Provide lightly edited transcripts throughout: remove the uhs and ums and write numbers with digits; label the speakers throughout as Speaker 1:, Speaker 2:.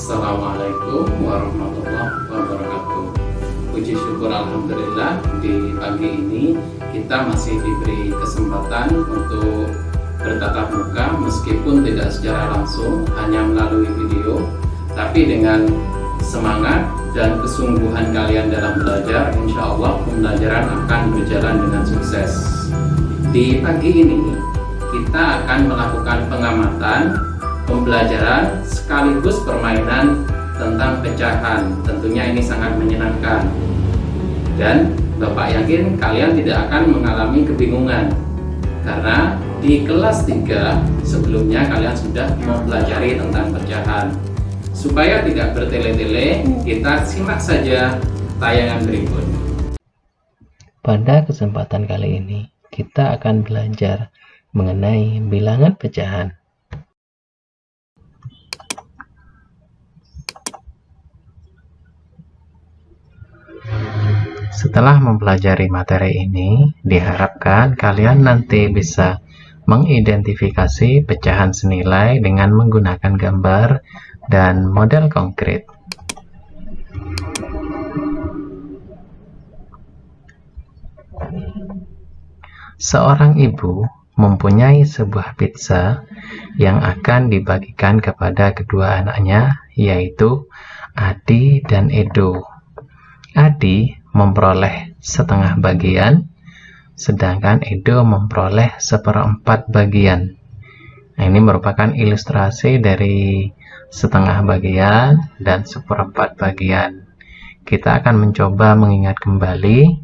Speaker 1: Assalamualaikum warahmatullahi wabarakatuh. Puji syukur alhamdulillah, di pagi ini kita masih diberi kesempatan untuk bertatap muka meskipun tidak secara langsung, hanya melalui video, tapi dengan semangat dan kesungguhan kalian dalam belajar, insya Allah pembelajaran akan berjalan dengan sukses. Di pagi ini kita akan melakukan pengamatan, pembelajaran sekaligus permainan tentang pecahan. Tentunya ini sangat menyenangkan, dan Bapak yakin kalian tidak akan mengalami kebingungan karena di kelas 3 sebelumnya kalian sudah mempelajari tentang pecahan. Supaya tidak bertele-tele, kita simak saja tayangan berikut.
Speaker 2: Pada kesempatan kali ini kita akan belajar mengenai bilangan pecahan. Setelah mempelajari materi ini, diharapkan kalian nanti bisa mengidentifikasi pecahan senilai dengan menggunakan gambar dan model konkret. Seorang ibu mempunyai sebuah pizza yang akan dibagikan kepada kedua anaknya, yaitu Adi dan Edo. Adi memperoleh setengah bagian, sedangkan Edo memperoleh 1/4 bagian. Nah, ini merupakan ilustrasi dari setengah bagian dan 1/4 bagian. Kita akan mencoba mengingat kembali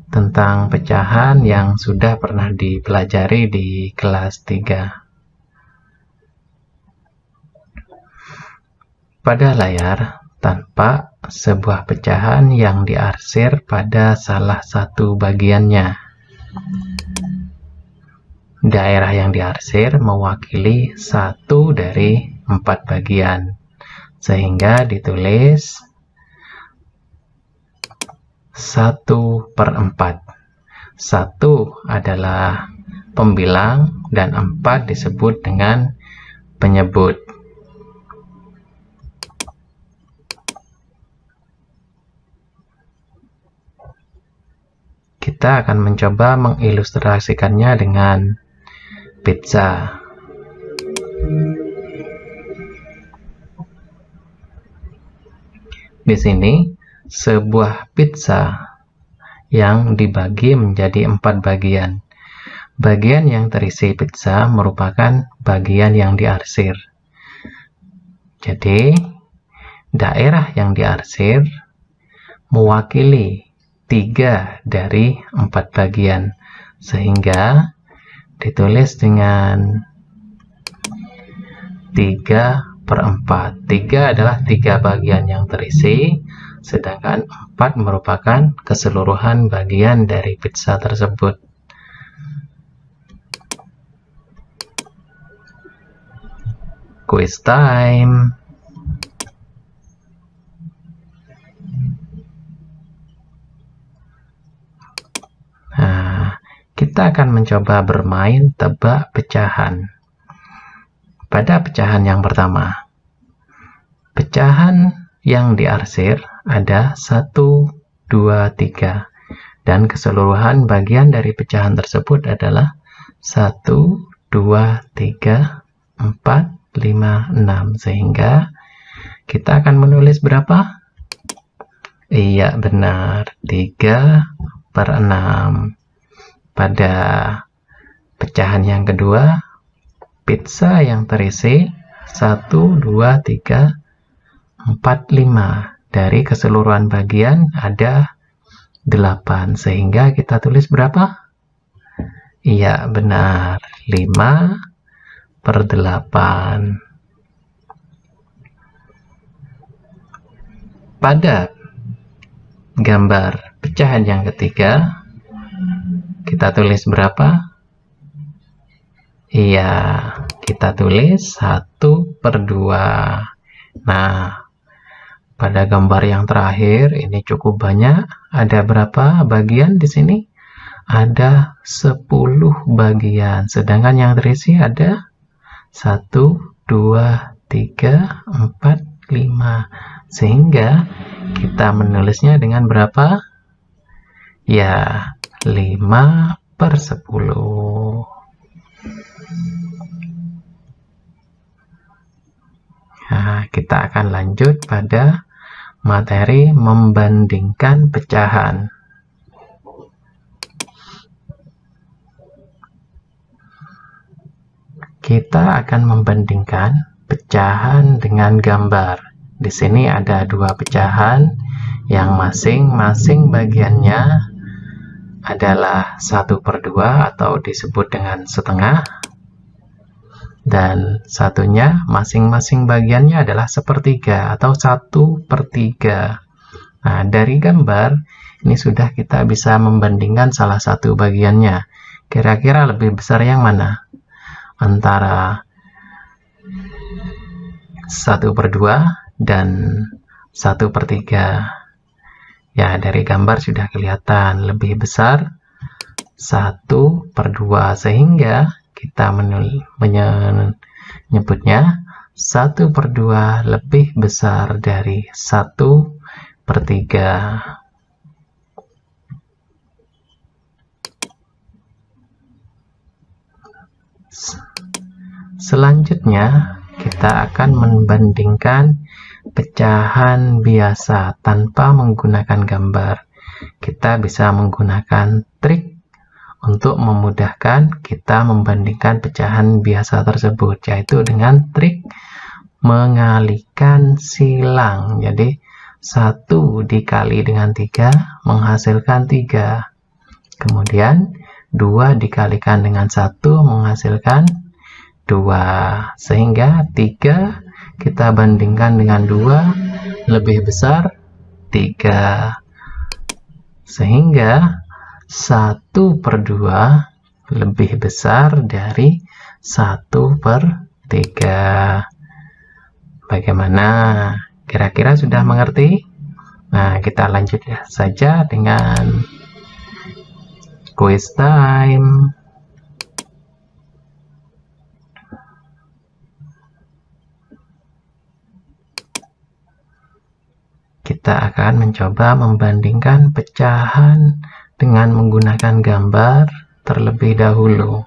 Speaker 2: tentang pecahan yang sudah pernah dipelajari di kelas 3. Pada layar tampak sebuah pecahan yang diarsir pada salah satu bagiannya. Daerah yang diarsir mewakili 1 dari 4 bagian, sehingga ditulis 1/4. 1 adalah pembilang dan 4 disebut dengan penyebut. Kita akan mencoba mengilustrasikannya dengan pizza. Di sini sebuah pizza yang dibagi menjadi 4 bagian. Bagian yang terisi pizza merupakan bagian yang diarsir. Jadi, daerah yang diarsir mewakili 3 dari 4 bagian, sehingga ditulis dengan 3/4. 3 adalah 3 bagian yang terisi, sedangkan 4 merupakan keseluruhan bagian dari pizza tersebut. Quiz time. Nah, kita akan mencoba bermain tebak pecahan. Pada pecahan yang pertama, pecahan yang diarsir ada 1, 2, 3, dan keseluruhan bagian dari pecahan tersebut adalah 1, 2, 3, 4, 5, 6, sehingga kita akan menulis berapa? Iya, benar, 3/6. Pada pecahan yang kedua, pizza yang terisi 1, 2, 3, 4, 5. Dari keseluruhan bagian ada 8, sehingga kita tulis berapa? Iya, benar, 5/8. Pada gambar pecahan yang ketiga, kita tulis berapa? Iya, kita tulis 1/2. Nah, pada gambar yang terakhir ini cukup banyak. Ada berapa bagian di sini? Ada 10 bagian, sedangkan yang terisi ada 1, 2, 3, 4, 5. Sehingga kita menulisnya dengan berapa? Ya, 5/10. Nah, kita akan lanjut pada materi membandingkan pecahan. Kita akan membandingkan pecahan dengan gambar. Di sini ada dua pecahan yang masing-masing bagiannya adalah 1/2 atau disebut dengan setengah, dan satunya masing-masing bagiannya adalah 1/3 atau 1/3. Nah, dari gambar ini sudah kita bisa membandingkan salah satu bagiannya. Kira-kira lebih besar yang mana? Antara 1/2 dan 1/3. Ya, dari gambar sudah kelihatan lebih besar 1/2, sehingga kita menyebutnya 1/2 lebih besar dari 1/3. Selanjutnya, kita akan membandingkan pecahan biasa tanpa menggunakan gambar. Kita bisa menggunakan trik untuk memudahkan kita membandingkan pecahan biasa tersebut, yaitu dengan trik mengalihkan silang. Jadi, 1 dikali dengan 3 menghasilkan 3. Kemudian, 2 dikalikan dengan 1 menghasilkan 2, sehingga 3 kita bandingkan dengan 2 lebih besar 3, sehingga 1/2 lebih besar dari 1/3. Bagaimana? Kira-kira sudah mengerti? Nah, kita lanjut saja dengan quiz time. Kita akan mencoba membandingkan pecahan dengan menggunakan gambar terlebih dahulu.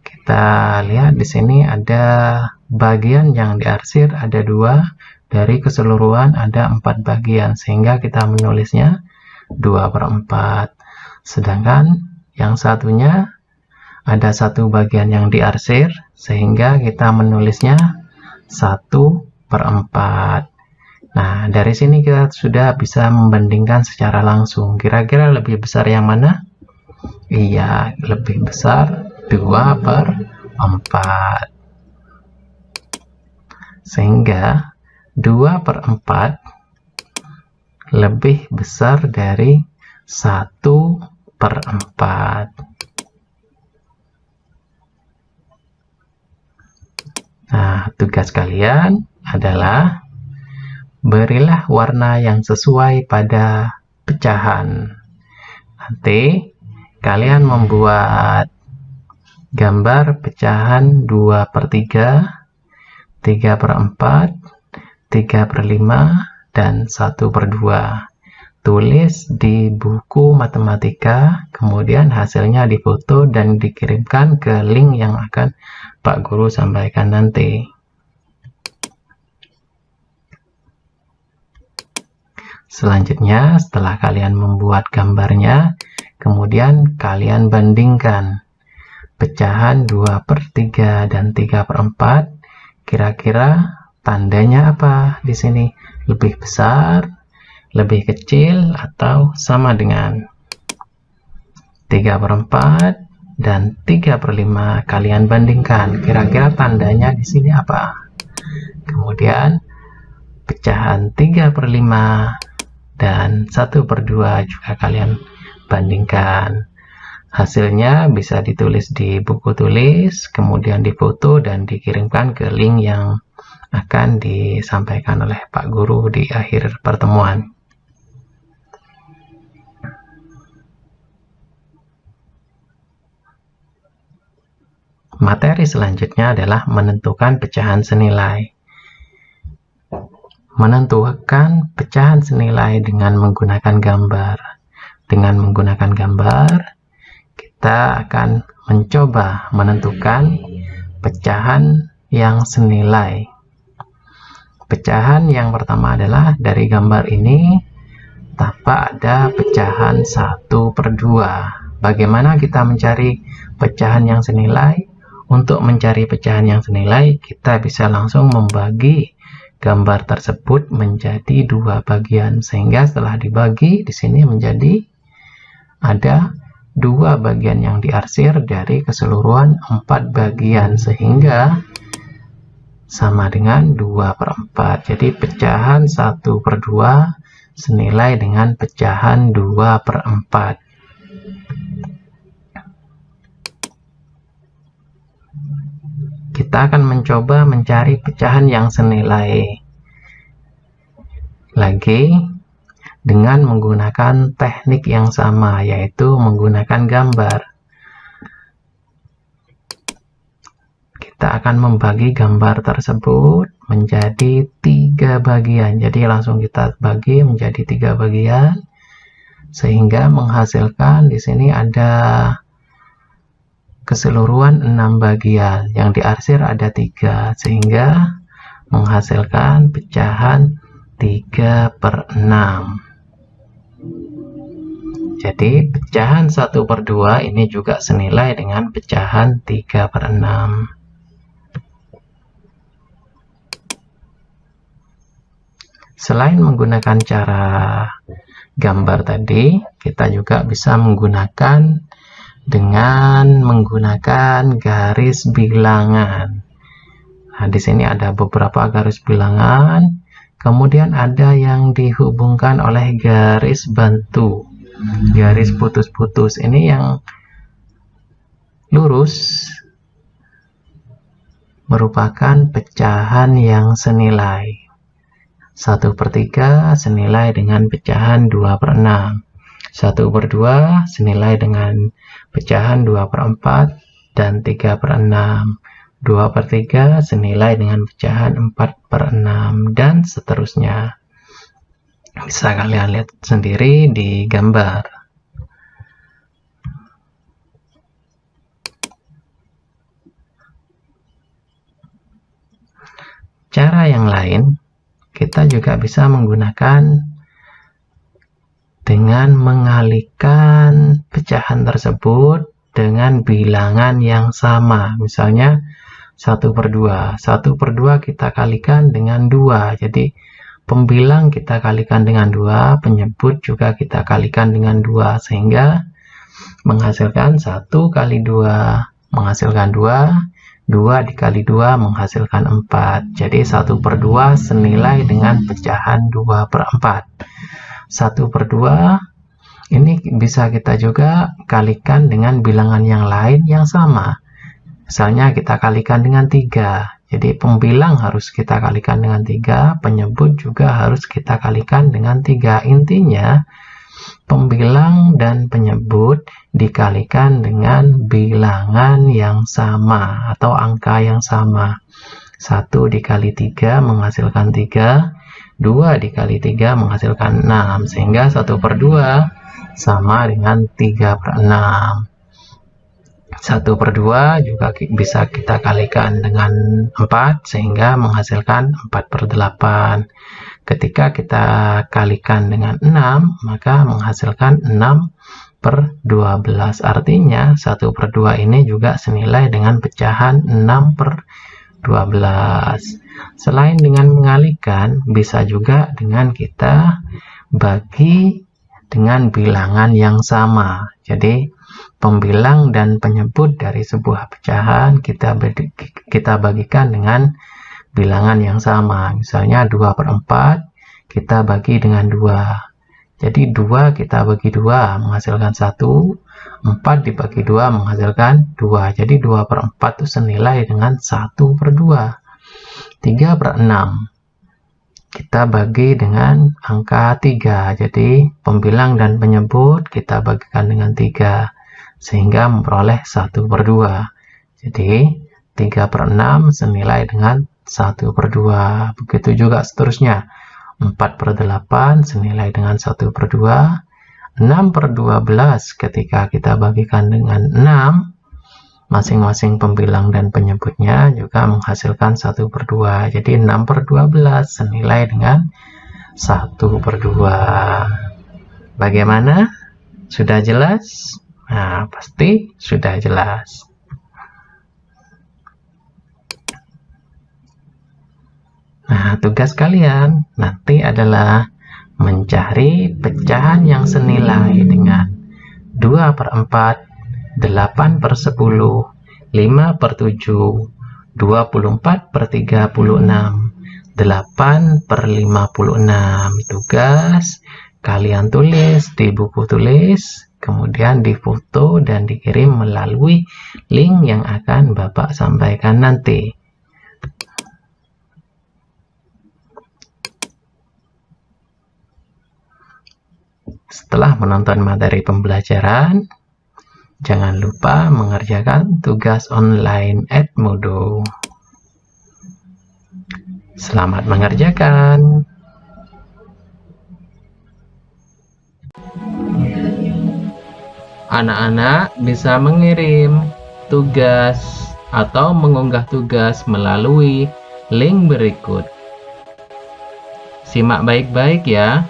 Speaker 2: Kita lihat di sini ada bagian yang diarsir ada 2, dari keseluruhan ada 4 bagian, sehingga kita menulisnya 2/4. Sedangkan yang satunya ada 1 bagian yang diarsir, sehingga kita menulisnya 1/4. Nah, dari sini kita sudah bisa membandingkan secara langsung. Kira-kira lebih besar yang mana? Iya, lebih besar 2/4. Sehingga 2/4 lebih besar dari 1/4. Nah, tugas kalian adalah berilah warna yang sesuai pada pecahan. Nanti kalian membuat gambar pecahan 2/3, 3/4, 3/5, dan 1/2. Tulis di buku matematika, kemudian hasilnya difoto dan dikirimkan ke link yang akan Pak Guru sampaikan nanti. Selanjutnya, setelah kalian membuat gambarnya, kemudian kalian bandingkan pecahan 2/3 dan 3/4. Kira-kira tandanya apa di sini? Lebih besar, lebih kecil, atau sama dengan? 3/4 dan 3/5 kalian bandingkan. Kira-kira tandanya di sini apa? Kemudian pecahan 3/5 dan 1/2 juga kalian bandingkan. Hasilnya bisa ditulis di buku tulis, kemudian difoto dan dikirimkan ke link yang akan disampaikan oleh Pak Guru di akhir pertemuan. Materi selanjutnya adalah menentukan pecahan senilai. Menentukan pecahan senilai dengan menggunakan gambar. Dengan menggunakan gambar, kita akan mencoba menentukan pecahan yang senilai. Pecahan yang pertama adalah dari gambar ini tampak ada pecahan 1/2. Bagaimana kita mencari pecahan yang senilai? Untuk mencari pecahan yang senilai, kita bisa langsung membagi gambar tersebut menjadi 2 bagian. Sehingga setelah dibagi, di sini menjadi ada 2 bagian yang diarsir dari keseluruhan 4 bagian. Sehingga sama dengan 2/4. Jadi pecahan 1/2 senilai dengan pecahan 2/4. Kita akan mencoba mencari pecahan yang senilai lagi dengan menggunakan teknik yang sama, yaitu menggunakan gambar. Kita akan membagi gambar tersebut menjadi 3 bagian. Jadi langsung kita bagi menjadi 3 bagian sehingga menghasilkan di sini ada keseluruhan 6 bagian, yang diarsir ada 3, sehingga menghasilkan pecahan 3/6. Jadi pecahan 1/2 ini juga senilai dengan pecahan 3/6. Selain menggunakan cara gambar tadi, kita juga bisa menggunakan dengan menggunakan garis bilangan. Nah, di sini ada beberapa garis bilangan, kemudian ada yang dihubungkan oleh garis bantu, garis putus-putus. Ini yang lurus merupakan pecahan yang senilai. 1/3 senilai dengan pecahan 2/6. 1/2 senilai dengan pecahan 2/4 dan 3/6. 2/3 senilai dengan pecahan 4/6 dan seterusnya. Bisa kalian lihat sendiri di gambar. Cara yang lain, kita juga bisa menggunakan dengan mengalihkan pecahan tersebut dengan bilangan yang sama. Misalnya 1/2. 1/2 kita kalikan dengan 2. Jadi pembilang kita kalikan dengan 2, penyebut juga kita kalikan dengan 2, sehingga menghasilkan 1 kali 2 menghasilkan 2, 2 dikali 2 menghasilkan 4. Jadi 1/2 senilai dengan pecahan 2/4. 1/2 ini bisa kita juga kalikan dengan bilangan yang lain yang sama. Misalnya kita kalikan dengan 3. Jadi pembilang harus kita kalikan dengan 3, penyebut juga harus kita kalikan dengan 3. Intinya pembilang dan penyebut dikalikan dengan bilangan yang sama atau angka yang sama. 1 dikali 3 menghasilkan 3. 2 dikali 3 menghasilkan 6, sehingga 1/2 sama dengan 3/6. 1/2 juga bisa kita kalikan dengan 4, sehingga menghasilkan 4/8. Ketika kita kalikan dengan 6, maka menghasilkan 6/12. Artinya 1/2 ini juga senilai dengan pecahan 6/12. Selain dengan mengalihkan, bisa juga dengan kita bagi dengan bilangan yang sama. Jadi pembilang dan penyebut dari sebuah pecahan kita bagikan dengan bilangan yang sama. Misalnya 2/4 kita bagi dengan 2. Jadi 2 kita bagi 2 menghasilkan 1. 4 dibagi 2 menghasilkan 2. Jadi 2/4 itu senilai dengan 1/2. 3/6 kita bagi dengan angka 3. Jadi pembilang dan penyebut kita bagikan dengan 3, sehingga memperoleh 1/2. Jadi 3/6 senilai dengan 1/2. Begitu juga seterusnya. 4/8 senilai dengan 1/2. 6/12 ketika kita bagikan dengan 6, masing-masing pembilang dan penyebutnya juga menghasilkan 1/2. Jadi 6/12 senilai dengan 1/2. Bagaimana? Sudah jelas? Nah, pasti sudah jelas. Nah, tugas kalian nanti adalah mencari pecahan yang senilai dengan 2/4, 8/10, 5/7, 24/36, 8/56. Tugas kalian tulis di buku tulis, kemudian difoto dan dikirim melalui link yang akan Bapak sampaikan nanti. Setelah menonton materi pembelajaran, jangan lupa mengerjakan tugas online Edmodo. Selamat mengerjakan. Anak-anak bisa mengirim tugas atau mengunggah tugas melalui link berikut. Simak baik-baik ya.